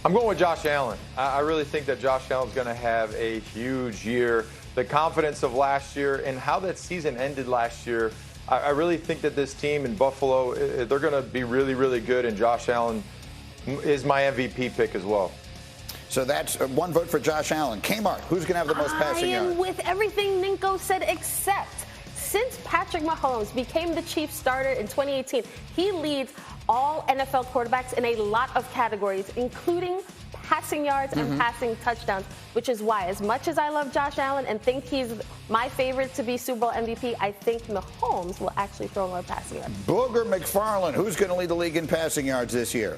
I'm going with Josh Allen. I really think that Josh Allen's going to have a huge year. The confidence of last year and how that season ended last year, I really think that this team in Buffalo, they're going to be really, really good, and Josh Allen is my MVP pick as well. So that's one vote for Josh Allen. Kmart, who's going to have the most passing yards? I am with everything Ninko said, except since Patrick Mahomes became the Chiefs starter in 2018, he leads all NFL quarterbacks in a lot of categories, including passing yards and passing touchdowns, which is why, as much as I love Josh Allen and think he's my favorite to be Super Bowl MVP, I think Mahomes will actually throw more passing yards. Booger McFarland, who's going to lead the league in passing yards this year?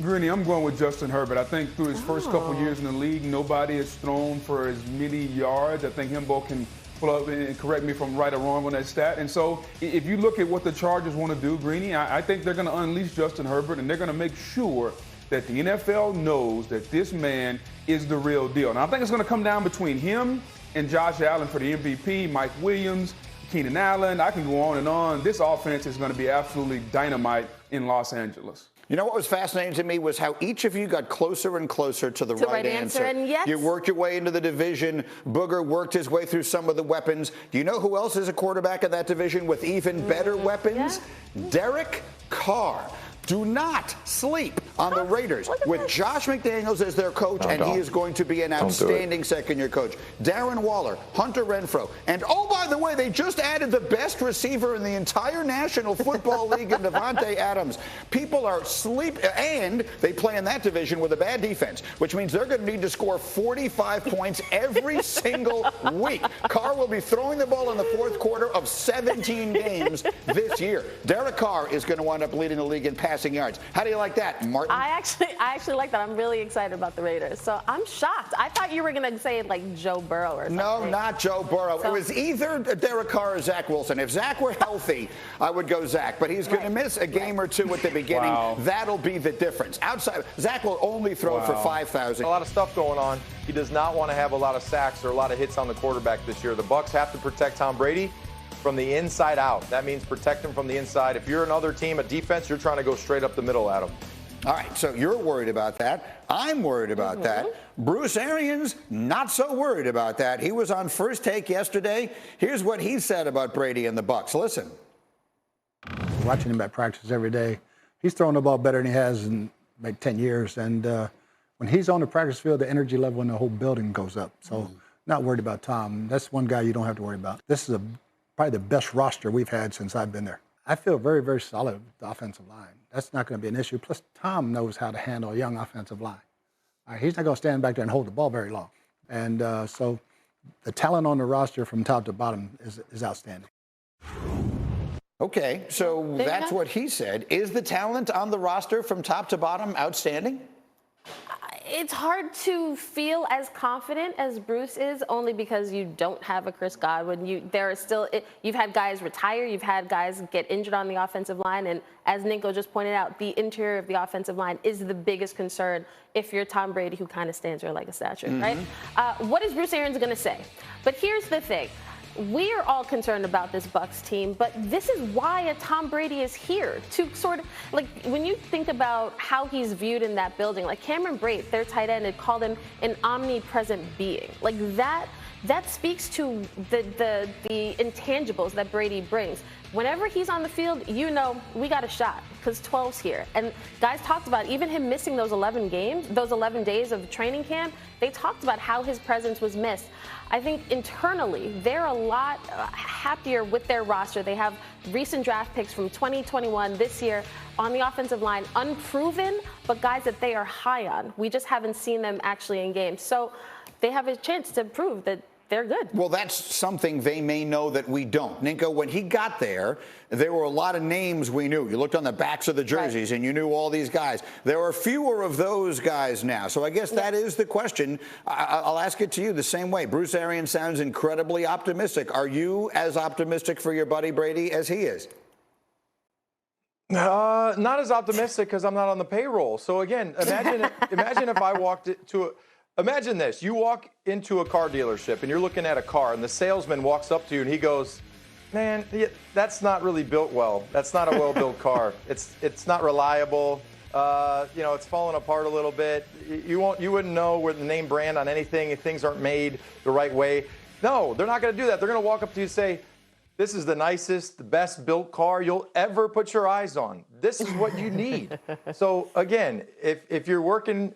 Greeny, I'm going with Justin Herbert. I think through his first couple years in the league, nobody has thrown for as many yards. I think Himbo can pull up and correct me if I'm right or wrong on that stat. And so if you look at what the Chargers want to do, Greeny, I think they're going to unleash Justin Herbert, and they're going to make sure that the NFL knows that this man is the real deal. Now, I think it's going to come down between him and Josh Allen for the MVP, Mike Williams, Keenan Allen. I can go on and on. This offense is going to be absolutely dynamite in Los Angeles. You know what was fascinating to me was how each of you got closer and closer to the right answer. And yes. You worked your way into the division. Booger worked his way through some of the weapons. Do you know who else is a quarterback in that division with even better weapons? Yeah. Derek Carr. Do not sleep on the Raiders with Josh McDaniels as their coach, and he is going to be an outstanding second-year coach. Darren Waller, Hunter Renfrow, and oh, by the way, they just added the best receiver in the entire National Football League in Devontae Adams. People are sleeping, and they play in that division with a bad defense, which means they're going to need to score 45 points every single week. Carr will be throwing the ball in the fourth quarter of 17 games this year. Derek Carr is going to wind up leading the league in passing yards. How do you like that, Martin? I actually like that. I'm really excited about the Raiders. So I'm shocked. I thought you were going to say like Joe Burrow or something. No, not Joe Burrow. It was either Derek Carr or Zach Wilson. If Zach were healthy, I would go Zach. But he's going to miss a game or two at the beginning. That'll be the difference. Outside, Zach will only throw for 5,000. A lot of stuff going on. He does not want to have a lot of sacks or a lot of hits on the quarterback this year. The Bucs have to protect Tom Brady from the inside out. That means protect him from the inside. If you're another team, a defense, you're trying to go straight up the middle at him. All right, so you're worried about that. I'm worried about that. Bruce Arians, not so worried about that. He was on First Take yesterday. Here's what he said about Brady and the Bucs. Listen. Watching him at practice every day, he's throwing the ball better than he has in like 10 years. And when he's on the practice field, the energy level in the whole building goes up. So not worried about Tom. That's one guy you don't have to worry about. This is probably the best roster we've had since I've been there. I feel very, very solid with the offensive line. That's not going to be an issue. Plus, Tom knows how to handle a young offensive line. He's not going to stand back there and hold the ball very long. And so the talent on the roster from top to bottom is outstanding. Okay, so that's what he said. Is the talent on the roster from top to bottom outstanding? It's hard to feel as confident as Bruce is, only because you don't have a Chris Godwin. You've had guys retire, you've had guys get injured on the offensive line, and as Ninko just pointed out, the interior of the offensive line is the biggest concern if you're Tom Brady, who kind of stands there like a statue, right? What is Bruce Arians going to say? But here's the thing. We are all concerned about this Bucs team, but this is why a Tom Brady is here, to sort of, like, when you think about how he's viewed in that building, like Cameron Brate, their tight end, had called him an omnipresent being. Like that speaks to the intangibles that Brady brings. Whenever he's on the field, you know we got a shot because 12's here. And guys talked about even him missing those 11 games, those 11 days of training camp. They talked about how his presence was missed. I think internally, they're a lot happier with their roster. They have recent draft picks from 2021 this year on the offensive line, unproven, but guys that they are high on. We just haven't seen them actually in games. So they have a chance to prove that they're good. Well, that's something they may know that we don't. Ninko, when he got there were a lot of names we knew. You looked on the backs of the jerseys and you knew all these guys. There are fewer of those guys now. So I guess that is the question. I'll ask it to you the same way. Bruce Arians sounds incredibly optimistic. Are you as optimistic for your buddy Brady as he is? Not as optimistic because I'm not on the payroll. So again, imagine if I walked to a Imagine this. You walk into a car dealership and you're looking at a car and the salesman walks up to you and he goes, man, that's not really built well. That's not a well-built car. It's not reliable. It's falling apart a little bit. You wouldn't know where the name brand on anything if things aren't made the right way. No, they're not going to do that. They're going to walk up to you and say, this is the nicest, the best built car you'll ever put your eyes on. This is what you need. So again, if you're working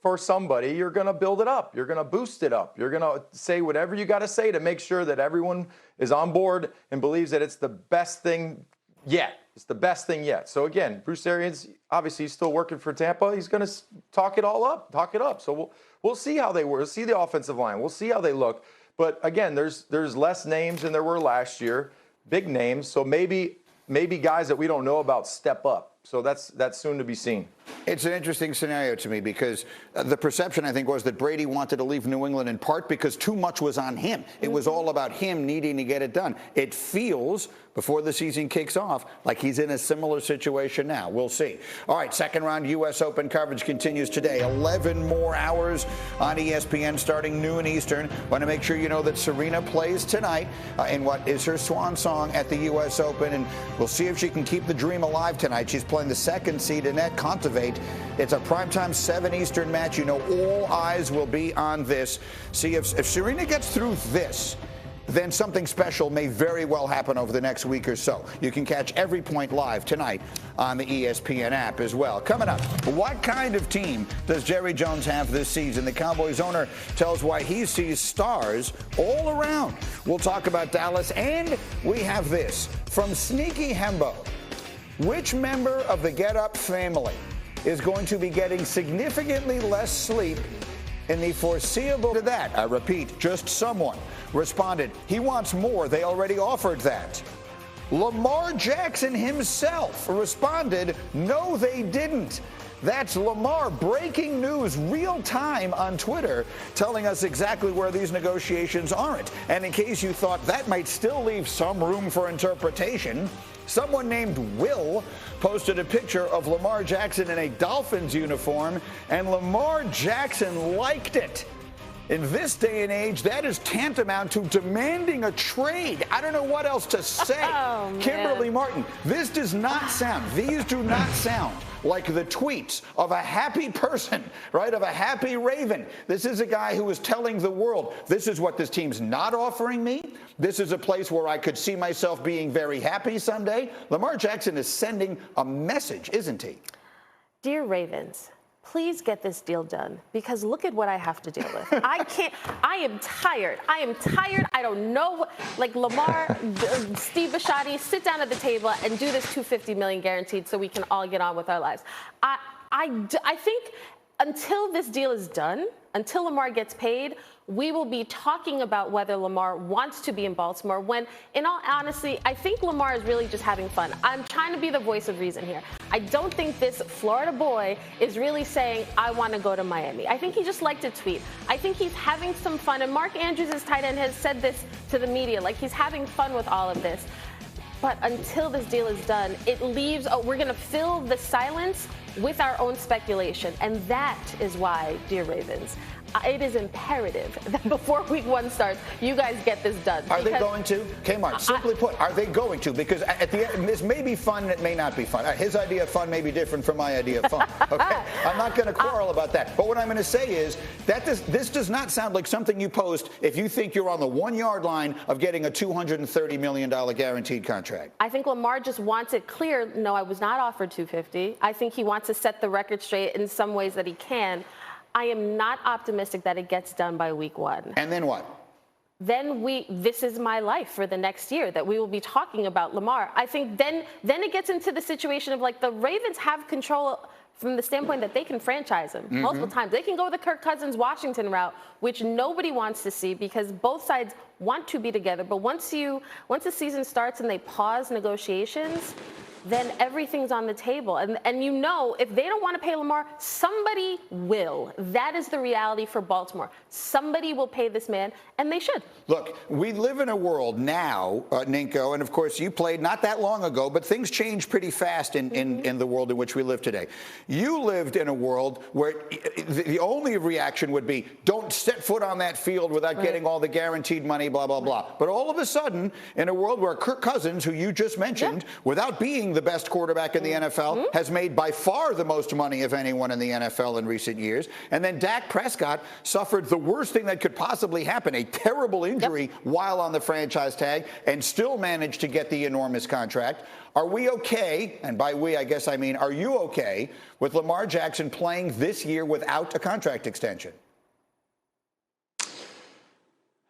for somebody, you're going to build it up. You're going to boost it up. You're going to say whatever you got to say to make sure that everyone is on board and believes that it's the best thing yet. It's the best thing yet. So again, Bruce Arians, obviously he's still working for Tampa. He's going to talk it up. So we'll see how they work. We'll see the offensive line. We'll see how they look. But again, there's less names than there were last year, big names. So maybe guys that we don't know about step up. So that's soon to be seen. It's an interesting scenario to me because the perception, I think, was that Brady wanted to leave New England in part because too much was on him. It was all about him needing to get it done. It feels, before the season kicks off, like he's in a similar situation now. We'll see. All right, second round U.S. Open coverage continues today. 11 more hours on ESPN starting noon Eastern. Want to make sure you know that Serena plays tonight in what is her swan song at the U.S. Open, and we'll see if she can keep the dream alive tonight. She's playing the second seed, Annette Kontaveit. It's a primetime 7 Eastern match. You know all eyes will be on this. See if Serena gets through this, then something special may very well happen over the next week or so. You can catch every point live tonight on the ESPN app as well. Coming up, what kind of team does Jerry Jones have this season? The Cowboys owner tells why he sees stars all around. We'll talk about Dallas, and we have this from Sneaky Hembo. Which member of the Get Up family is going to be getting significantly less sleep in the foreseeable to that? I repeat, just someone responded, he wants more. They already offered that. Lamar Jackson himself responded, no, they didn't. That's Lamar, breaking news, real time on Twitter, telling us exactly where these negotiations aren't. And in case you thought that might still leave some room for interpretation, someone named Will posted a picture of Lamar Jackson in a Dolphins uniform, and Lamar Jackson liked it. In this day and age, that is tantamount to demanding a trade. I don't know what else to say. Oh, Kimberly Martin, these do not sound like the tweets of a happy person, right, of a happy Raven. This is a guy who is telling the world, this is what this team's not offering me. This is a place where I could see myself being very happy someday. Lamar Jackson is sending a message, isn't he? Dear Ravens, please get this deal done, because look at what I have to deal with. I am tired. I don't know. Like Lamar, Steve Bisciotti, sit down at the table and do this $250 million guaranteed so we can all get on with our lives. I think until this deal is done, until Lamar gets paid, we will be talking about whether Lamar wants to be in Baltimore when, in all honesty, I think Lamar is really just having fun. I'm trying to be the voice of reason here. I don't think this Florida boy is really saying, I want to go to Miami. I think he just liked to tweet. I think he's having some fun. And Mark Andrews, his tight end, has said this to the media, like he's having fun with all of this. But until this deal is done, it leaves, we're going to fill the silence with our own speculation. And that is why, dear Ravens, it is imperative that before week 1 starts, you guys get this done. Are they going to? Kmart, simply put, are they going to? Because at the end, this may be fun, it may not be fun. His idea of fun may be different from my idea of fun. Okay? I'm not going to quarrel about that. But what I'm going to say is that this does not sound like something you post if you think you're on the 1-yard line of getting a $230 million guaranteed contract. I think Lamar just wants it clear. No, I was not offered $250. I think he wants to set the record straight in some ways that he can. I am not optimistic that it gets done by week 1. And then what? Then this is my life for the next year, that we will be talking about Lamar. I think then it gets into the situation of like the Ravens have control from the standpoint that they can franchise him multiple times. They can go the Kirk Cousins Washington route, which nobody wants to see because both sides want to be together. But once the season starts and they pause negotiations, then everything's on the table. And you know, if they don't want to pay Lamar, somebody will. That is the reality for Baltimore. Somebody will pay this man, and they should. Look, we live in a world now, Ninko, and of course you played not that long ago, but things change pretty fast in the world in which we live today. You lived in a world where the only reaction would be, don't set foot on that field without getting all the guaranteed money, blah, blah, blah. But all of a sudden, in a world where Kirk Cousins, who you just mentioned, without being being the best quarterback in the NFL, has made by far the most money of anyone in the NFL in recent years. And then Dak Prescott suffered the worst thing that could possibly happen, a terrible injury while on the franchise tag, and still managed to get the enormous contract. Are we okay, and by we I guess I mean are you okay, with Lamar Jackson playing this year without a contract extension?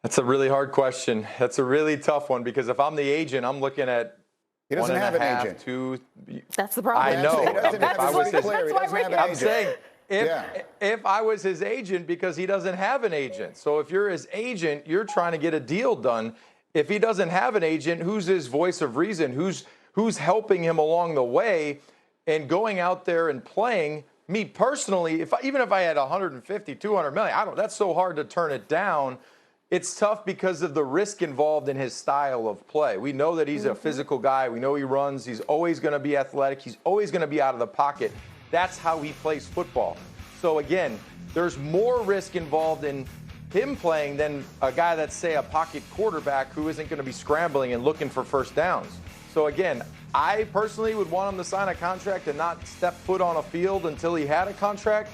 That's a really hard question. That's a really tough one because if I'm the agent, I'm looking at he doesn't have an agent. That's the problem. I know. I'm saying if I was his agent, because he doesn't have an agent. So if you're his agent, you're trying to get a deal done. If he doesn't have an agent, who's his voice of reason? Who's helping him along the way and going out there and playing? Me personally, even if I had 150, 200 million, that's so hard to turn it down. It's tough because of the risk involved in his style of play. We know that he's a physical guy. We know he runs. He's always going to be athletic. He's always going to be out of the pocket. That's how he plays football. So, again, there's more risk involved in him playing than a guy that's, say, a pocket quarterback who isn't going to be scrambling and looking for first downs. So, again, I personally would want him to sign a contract and not step foot on a field until he had a contract.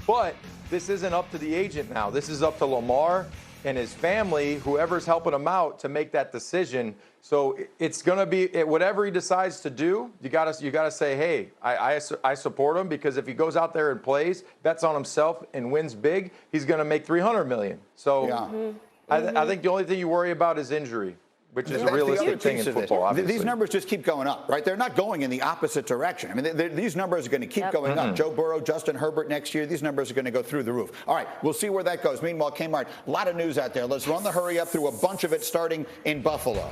But this isn't up to the agent now. This is up to Lamar and his family, whoever's helping him out, to make that decision. So it's going to be whatever he decides to do. You got to say, hey, I support him, because if he goes out there and plays, bets on himself and wins big, he's going to make $300 million. So I think the only thing you worry about is injury, which is a realistic thing in football, obviously. These numbers just keep going up, right? They're not going in the opposite direction. I mean, these numbers are going to keep going up. Joe Burrow, Justin Herbert next year, these numbers are going to go through the roof. All right, we'll see where that goes. Meanwhile, Kmart, a lot of news out there. Let's run the hurry up through a bunch of it, starting in Buffalo.